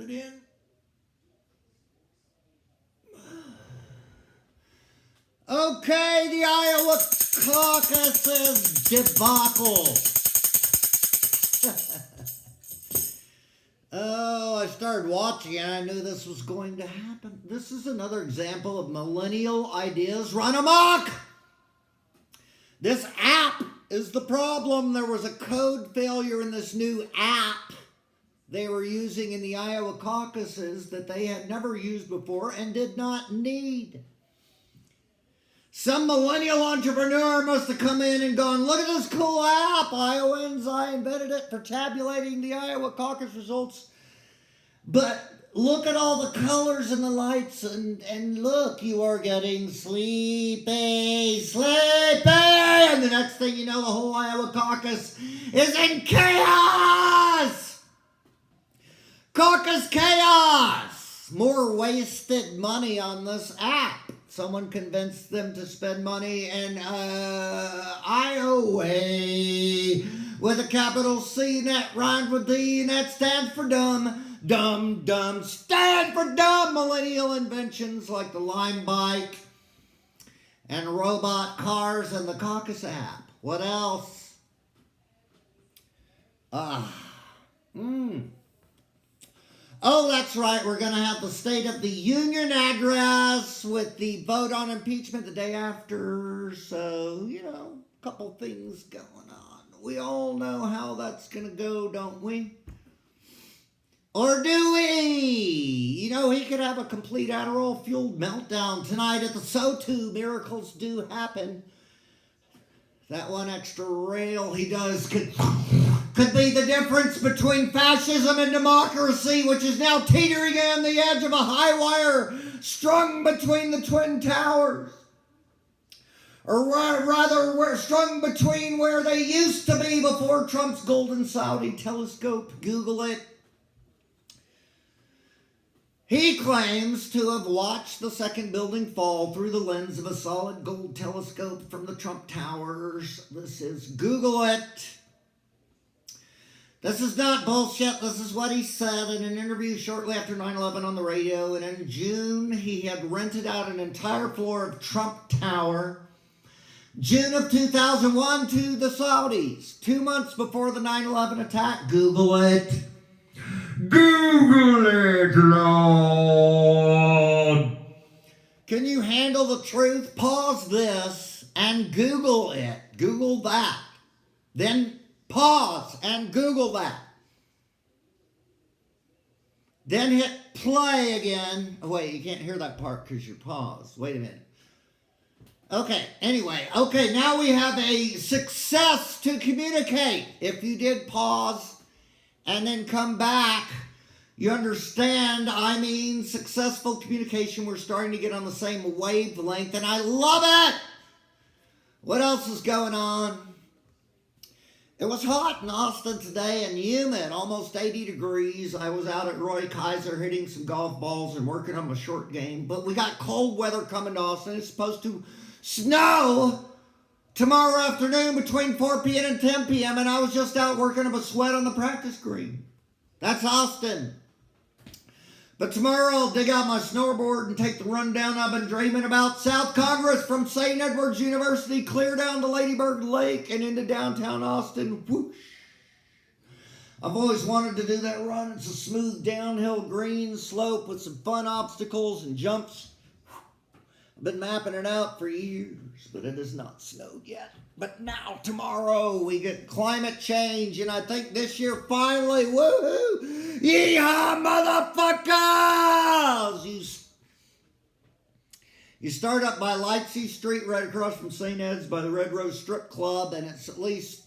it in. Okay, the Iowa Caucus's debacle. Oh, I started watching and I knew this was going to happen. This is another example of millennial ideas run amok. This app is the problem. There was a code failure in this new app they were using in the Iowa caucuses that they had never used before and did not need. Some millennial entrepreneur must have come in and gone, look at this cool app, Iowans. I invented it for tabulating the Iowa caucus results. But look at all the colors and the lights, and look, you are getting sleepy. And the next thing you know, the whole Iowa caucus is in chaos. Caucus chaos. More wasted money on this app. Someone convinced them to spend money in Iowa with a capital C, and that rhymes with D, and that stands for dumb. Dumb, stand for dumb. Millennial inventions like the Lime Bike and robot cars and the Caucus app. What else? Oh, that's right. We're going to have the State of the Union address with the vote on impeachment the day after. So, a couple things going on. We all know how that's going to go, don't we? Or do we? He could have a complete Adderall-fueled meltdown tonight at the SO2. Miracles do happen. That one extra rail he does could be the difference between fascism and democracy, which is now teetering on the edge of a high wire strung between the Twin Towers. Or rather, we're strung between where they used to be before Trump's golden Saudi telescope. Google it. He claims to have watched the second building fall through the lens of a solid gold telescope from the Trump Towers. This is, Google it. This is not bullshit. This is what he said in an interview shortly after 9/11 on the radio. And in June, he had rented out an entire floor of Trump Tower. June of 2001 to the Saudis. 2 months before the 9/11 attack. Google it. Google it, Lord. Can you handle the truth? Pause this and Google it. Google that. Then pause and Google that. Then hit play again. Oh, wait, you can't hear that part because you're paused. Wait a minute. Okay, anyway. Okay, now we have a success to communicate. If you did pause and then come back, you understand, successful communication. We're starting to get on the same wavelength, and I love it. What else is going on? It was hot in Austin today and humid, almost 80 degrees. I was out at Roy Kaiser hitting some golf balls and working on my short game, but we got cold weather coming to Austin. It's supposed to snow tomorrow afternoon between 4 p.m. and 10 p.m. and I was just out working up a sweat on the practice green. That's Austin. But tomorrow I'll dig out my snowboard and take the rundown I've been dreaming about. South Congress from St. Edward's University clear down to Lady Bird Lake and into downtown Austin. Whoosh. I've always wanted to do that run. It's a smooth downhill green slope with some fun obstacles and jumps. I've been mapping it out for years, but it has not snowed yet. But now, tomorrow, we get climate change, and I think this year, finally, woohoo! Yeehaw, motherfuckers! You start up by Lightsey Street, right across from St. Ed's by the Red Rose Strip Club, and it's at least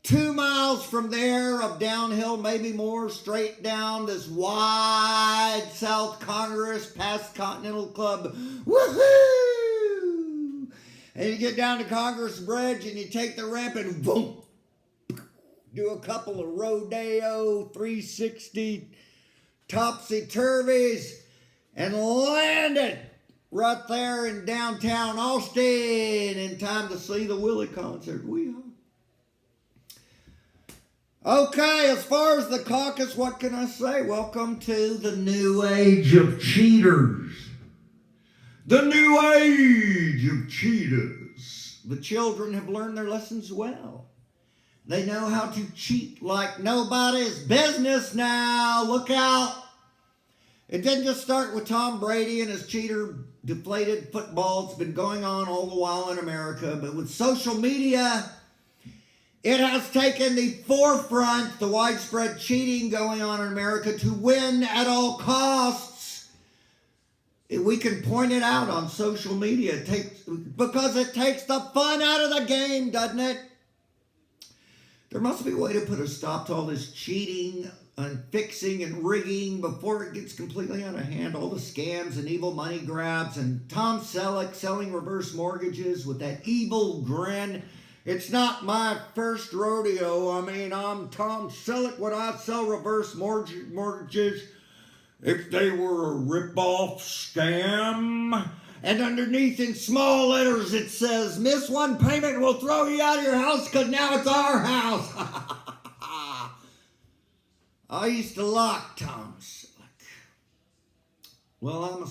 2 miles from there of downhill, maybe more, straight down this wide South Congress past Continental Club. Woohoo! And you get down to Congress Bridge and you take the ramp and boom, do a couple of rodeo 360 topsy-turvies and land it right there in downtown Austin in time to see the Willie concert. Okay, as far as the caucus, what can I say? Welcome to the new age of cheaters. The new age of cheaters. The children have learned their lessons well. They know how to cheat like nobody's business now. Look out. It didn't just start with Tom Brady and his cheater deflated football. It's been going on all the while in America. But with social media, it has taken the forefront, the widespread cheating going on in America, to win at all costs. We can point it out on social media because it takes the fun out of the game, doesn't it? There must be a way to put a stop to all this cheating and fixing and rigging before it gets completely out of hand. All the scams and evil money grabs and Tom Selleck selling reverse mortgages with that evil grin. It's not my first rodeo. I mean, I'm Tom Selleck when I sell reverse mortgages. If they were a rip-off scam. And underneath in small letters it says, miss one payment, we'll throw you out of your house because now it's our house. I used to like Tom Selleck. Well, I'm a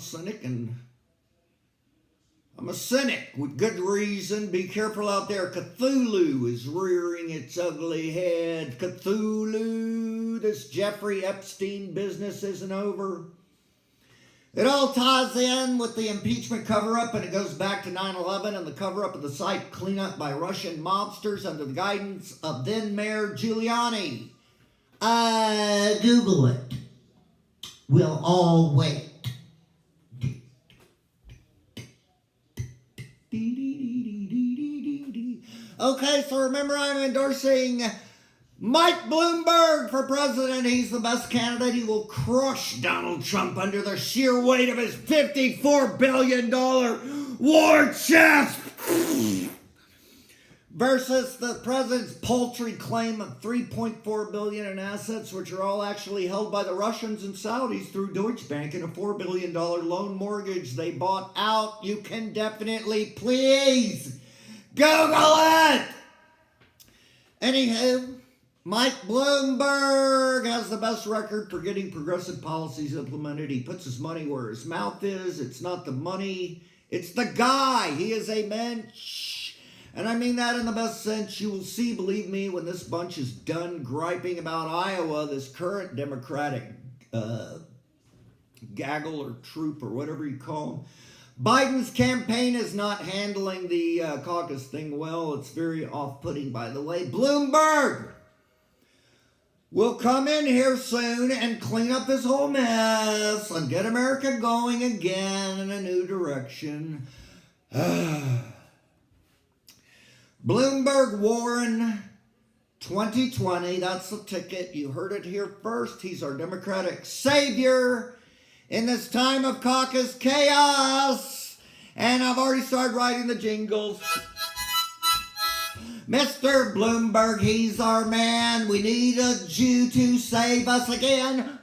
cynic with good reason. Be careful out there. Cthulhu is rearing its ugly head. Cthulhu, this Jeffrey Epstein business isn't over. It all ties in with the impeachment cover-up, and it goes back to 9/11 and the cover-up of the site cleanup by Russian mobsters under the guidance of then-Mayor Giuliani. Google it. We'll all wait. Okay, so remember I'm endorsing Mike Bloomberg for president. He's the best candidate. He will crush Donald Trump under the sheer weight of his $54 billion war chest. Versus the president's paltry claim of $3.4 billion in assets, which are all actually held by the Russians and Saudis through Deutsche Bank in a $4 billion loan mortgage they bought out. You can definitely, please, Google it! Anywho, Mike Bloomberg has the best record for getting progressive policies implemented. He puts his money where his mouth is. It's not the money, it's the guy. He is a mensch. And I mean that in the best sense. You will see, believe me, when this bunch is done griping about Iowa, this current Democratic gaggle or troop or whatever you call them. Biden's campaign is not handling the caucus thing well. It's very off-putting, by the way. Bloomberg will come in here soon and clean up this whole mess and get America going again in a new direction. Bloomberg Warren 2020, that's the ticket. You heard it here first. He's our Democratic savior in this time of caucus chaos. And I've already started writing the jingles. Mr. Bloomberg, he's our man. We need a Jew to save us again.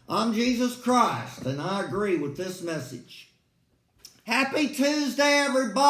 I'm Jesus Christ, and I agree with this message. Happy Tuesday, everybody!